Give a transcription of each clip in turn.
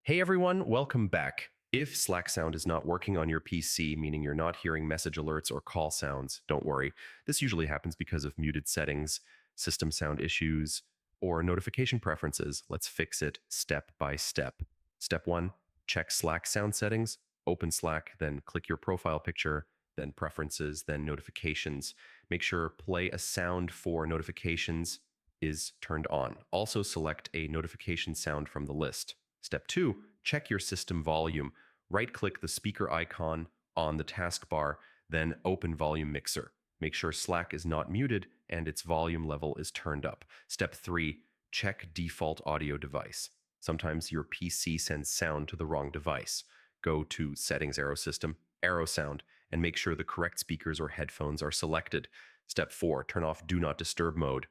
Hey everyone, welcome back. If Slack sound is not working on your PC, meaning you're not hearing message alerts or call sounds, don't worry. This usually happens because of muted settings, system sound issues, or notification preferences. Let's fix it step by step. Step 1, check Slack sound settings. Open Slack, then click your profile picture, then preferences, then notifications. Make sure play a sound for notifications is turned on. Also select a notification sound from the list. Step 2, check your system volume. Right-click the speaker icon on the taskbar, then open Volume Mixer. Make sure Slack is not muted and its volume level is turned up. Step 3, check default audio device. Sometimes your PC sends sound to the wrong device. Go to Settings Arrow System, Arrow Sound, and make sure the correct speakers or headphones are selected. Step 4, turn off Do Not Disturb mode.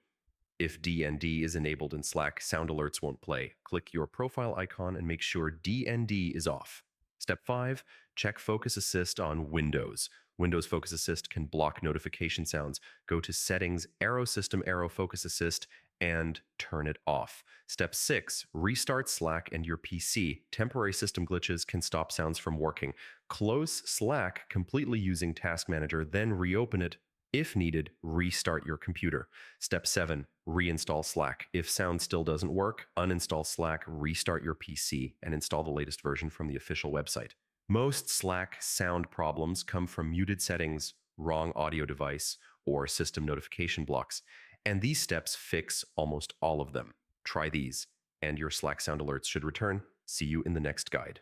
If DND is enabled in Slack, sound alerts won't play. Click your profile icon and make sure DND is off. Step 5, check Focus Assist on Windows. Windows Focus Assist can block notification sounds. Go to Settings, Arrow System, Arrow Focus Assist, and turn it off. Step 6, restart Slack and your PC. Temporary system glitches can stop sounds from working. Close Slack completely using Task Manager, then reopen it. If needed, restart your computer. Step 7, reinstall Slack. If sound still doesn't work, uninstall Slack, restart your PC, and install the latest version from the official website. Most Slack sound problems come from muted settings, wrong audio device, or system notification blocks, and these steps fix almost all of them. Try these, and your Slack sound alerts should return. See you in the next guide.